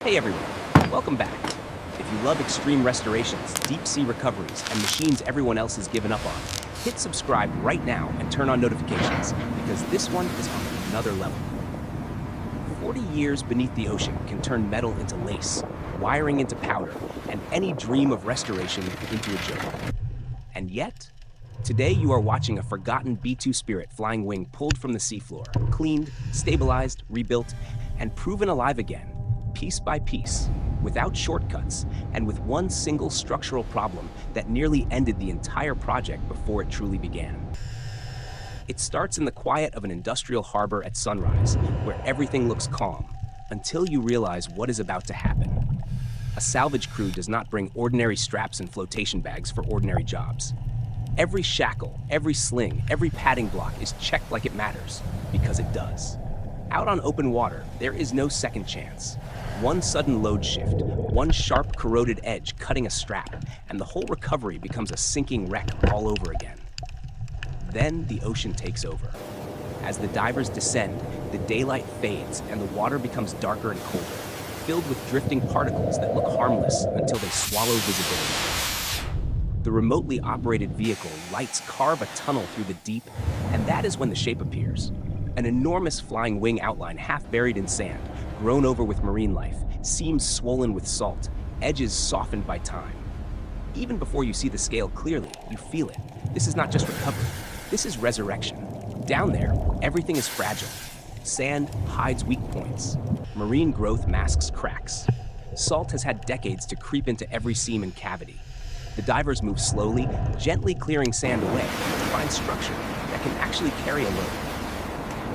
Hey everyone, welcome back. If you love extreme restorations, deep sea recoveries, and machines everyone else has given up on, hit subscribe right now and turn on notifications, because this one is on another level. 40 years beneath the ocean can turn metal into lace, wiring into powder, and any dream of restoration into a joke. And yet, today you are watching a forgotten B-2 Spirit flying wing pulled from the seafloor, cleaned, stabilized, rebuilt, and proven alive again, piece by piece, without shortcuts, and with one single structural problem that nearly ended the entire project before it truly began. It starts in the quiet of an industrial harbor at sunrise, where everything looks calm, until you realize what is about to happen. A salvage crew does not bring ordinary straps and flotation bags for ordinary jobs. Every shackle, every sling, every padding block is checked like it matters, because it does. Out on open water, there is no second chance. One sudden load shift, one sharp corroded edge cutting a strap, and the whole recovery becomes a sinking wreck all over again. Then the ocean takes over. As the divers descend, the daylight fades and the water becomes darker and colder, filled with drifting particles that look harmless until they swallow visibility. The remotely operated vehicle lights carve a tunnel through the deep, and that is when the shape appears. An enormous flying wing outline half buried in sand, grown over with marine life, seams swollen with salt, edges softened by time. Even before you see the scale clearly, you feel it. This is not just recovery, this is resurrection. Down there, everything is fragile. Sand hides weak points. Marine growth masks cracks. Salt has had decades to creep into every seam and cavity. The divers move slowly, gently clearing sand away to find structure that can actually carry a load.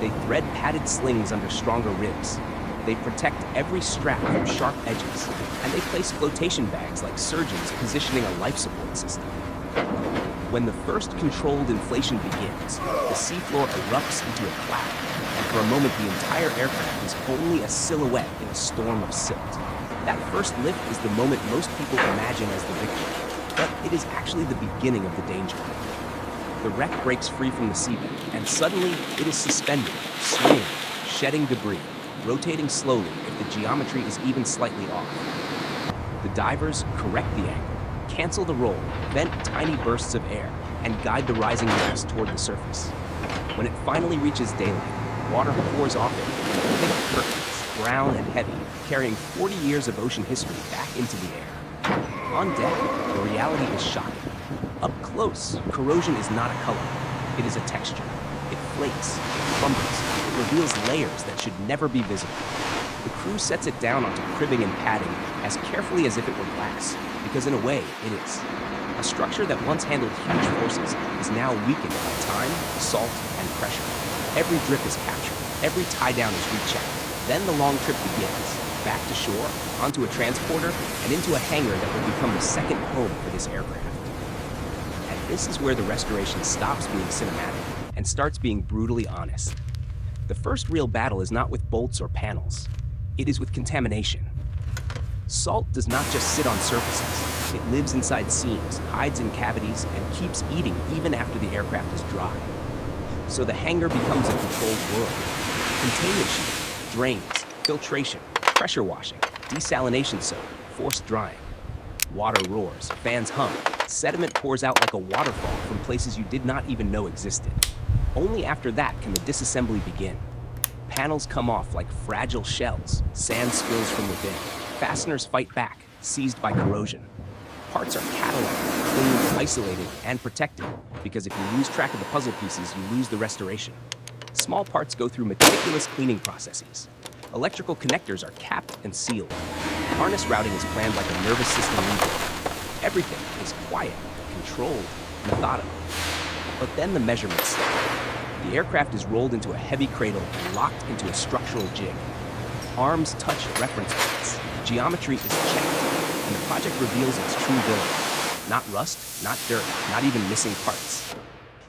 They thread padded slings under stronger ribs. They protect every strap from sharp edges, and they place flotation bags like surgeons positioning a life support system. When the first controlled inflation begins, the seafloor erupts into a cloud, and for a moment the entire aircraft is only a silhouette in a storm of silt. That first lift is the moment most people imagine as the victory, but it is actually the beginning of the danger. The wreck breaks free from the seabed, and suddenly it is suspended, swinging, shedding debris, rotating slowly if the geometry is even slightly off. The divers correct the angle, cancel the roll, vent tiny bursts of air, and guide the rising mass toward the surface. When it finally reaches daylight, water pours off it in thick curtains, brown and heavy, carrying 40 years of ocean history back into the air. On deck, the reality is shocking. Up close, corrosion is not a color. It is a texture. It flakes, it crumbles, it reveals layers that should never be visible. The crew sets it down onto cribbing and padding as carefully as if it were glass, because in a way, it is. A structure that once handled huge forces is now weakened by time, salt, and pressure. Every drip is captured, every tie-down is rechecked. Then the long trip begins, back to shore, onto a transporter, and into a hangar that will become the second home for this aircraft. And this is where the restoration stops being cinematic and starts being brutally honest. The first real battle is not with bolts or panels. It is with contamination. Salt does not just sit on surfaces. It lives inside seams, hides in cavities, and keeps eating even after the aircraft is dry. So the hangar becomes a controlled world. Containment sheet, drains, filtration, pressure washing, desalination soak, forced drying. Water roars, fans hum, sediment pours out like a waterfall from places you did not even know existed. Only after that can the disassembly begin. Panels come off like fragile shells, sand spills from within, fasteners fight back, seized by corrosion. Parts are cataloged, cleaned, isolated, and protected, because if you lose track of the puzzle pieces, you lose the restoration. Small parts go through meticulous cleaning processes. Electrical connectors are capped and sealed. Harness routing is planned like a nervous system rebuild. Everything is quiet, controlled, methodical. But then the measurements start. The aircraft is rolled into a heavy cradle and locked into a structural jig. Arms touch reference points. Geometry is checked, and the project reveals its true villain. Not rust, not dirt, not even missing parts.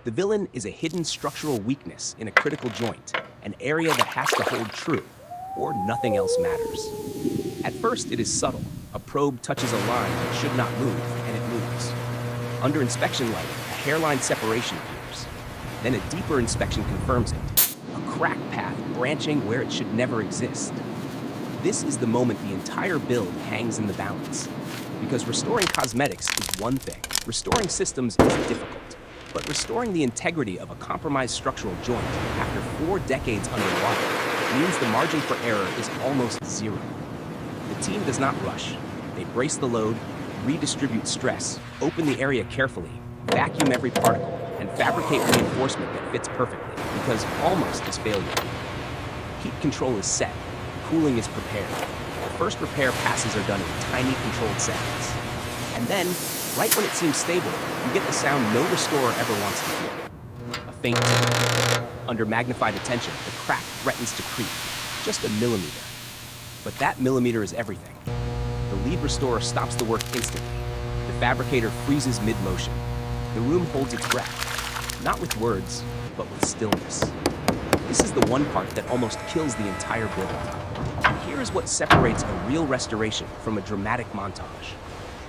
The villain is a hidden structural weakness in a critical joint, an area that has to hold true, or nothing else matters. At first, it is subtle. A probe touches a line that should not move, and it moves. Under inspection light, a hairline separation appears. Then a deeper inspection confirms it. A crack path branching where it should never exist. This is the moment the entire build hangs in the balance. Because restoring cosmetics is one thing, restoring systems is difficult. But restoring the integrity of a compromised structural joint after 4 decades underwater means the margin for error is almost zero. The team does not rush. They brace the load, redistribute stress, open the area carefully, vacuum every particle, and fabricate reinforcement that fits perfectly, because almost is failure. Heat control is set, cooling is prepared. The first repair passes are done in tiny controlled seconds. And then, right when it seems stable, you get the sound no restorer ever wants to hear. A faint tick. Under magnified attention, the crack threatens to creep, just a millimeter. But that millimeter is everything. The lead restorer stops the work instantly. The fabricator freezes mid-motion. The room holds its breath, not with words, but with stillness. This is the one part that almost kills the entire build. And here is what separates a real restoration from a dramatic montage.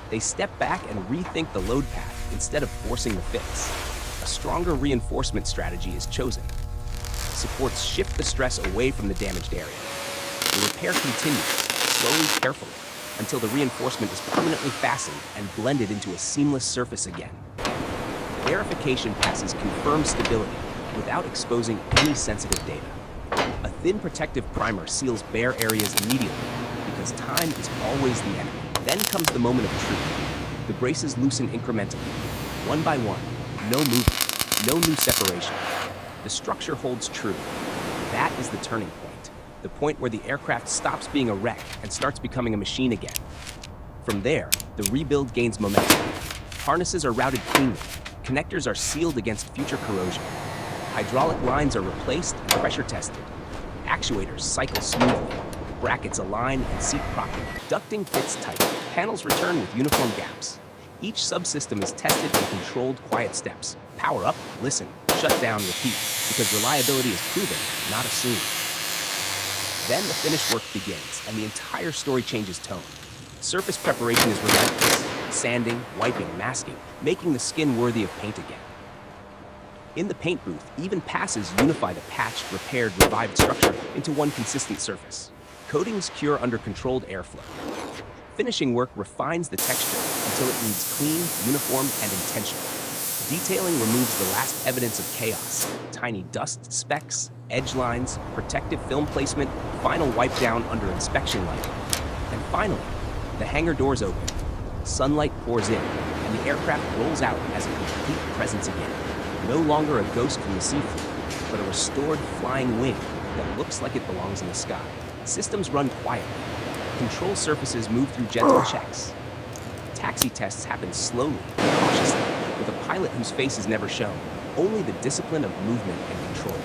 They step back and rethink the load path instead of forcing the fix. A stronger reinforcement strategy is chosen. Supports shift the stress away from the damaged area. The repair continues, slowly, carefully, until the reinforcement is permanently fastened and blended into a seamless surface again. Verification passes confirmed stability without exposing any sensitive data. A thin protective primer seals bare areas immediately because time is always the enemy. Then comes the moment of truth. The braces loosen incrementally, one by one, no movement, no new separation. The structure holds true. That is the turning point. The point where the aircraft stops being a wreck and starts becoming a machine again. From there, the rebuild gains momentum. Harnesses are routed cleanly. Connectors are sealed against future corrosion. Hydraulic lines are replaced and pressure tested. Actuators cycle smoothly. Brackets align and seat properly. Ducting fits tight. Panels return with uniform gaps. Each subsystem is tested in controlled, quiet steps. Power up, listen, shut down, repeat, because reliability is proven, not assumed. Then the finished work begins, and the entire story changes tone. Surface preparation is relentless. Sanding, wiping, masking, making the skin worthy of paint again. In the paint booth, even passes unify the patched, repaired, revived structure into one consistent surface. Coatings cure under controlled airflow. Finishing work refines the texture until it reads clean, uniform, and intentional. Detailing removes the last evidence of chaos. Tiny dust specks, edge lines, protective film placement, final wipe down under inspection lighting. And finally, the hangar doors open. Sunlight pours in, and the aircraft rolls out as a complete presence again. No longer a ghost from the seafloor, but a restored flying wing that looks like it belongs in the sky. Systems run quietly. Control surfaces move through gentle checks. Taxi tests happen slowly and cautiously, with a pilot whose face is never shown, only the discipline of movement and control.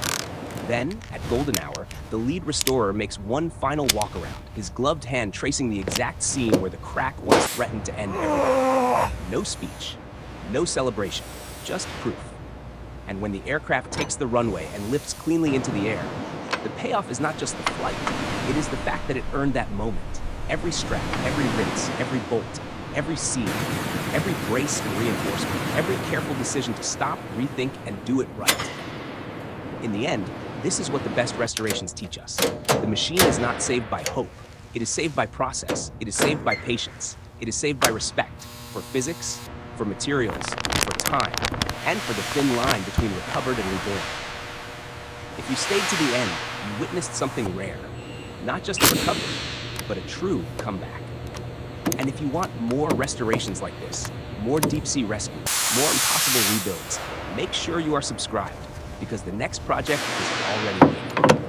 Then, at golden hour, the lead restorer makes one final walk-around, his gloved hand tracing the exact scene where the crack once threatened to end everything. No speech, no celebration, just proof. And when the aircraft takes the runway and lifts cleanly into the air, the payoff is not just the flight, it is the fact that it earned that moment. Every strap, every rinse, every bolt, every seam, every brace and reinforcement, every careful decision to stop, rethink, and do it right. In the end, this is what the best restorations teach us. The machine is not saved by hope. It is saved by process. It is saved by patience. It is saved by respect for physics, for materials, for time, and for the thin line between recovered and reborn. If you stayed to the end, you witnessed something rare. Not just a recovery, but a true comeback. And if you want more restorations like this, more deep-sea rescues, more impossible rebuilds, make sure you are subscribed, because the next project is already waiting.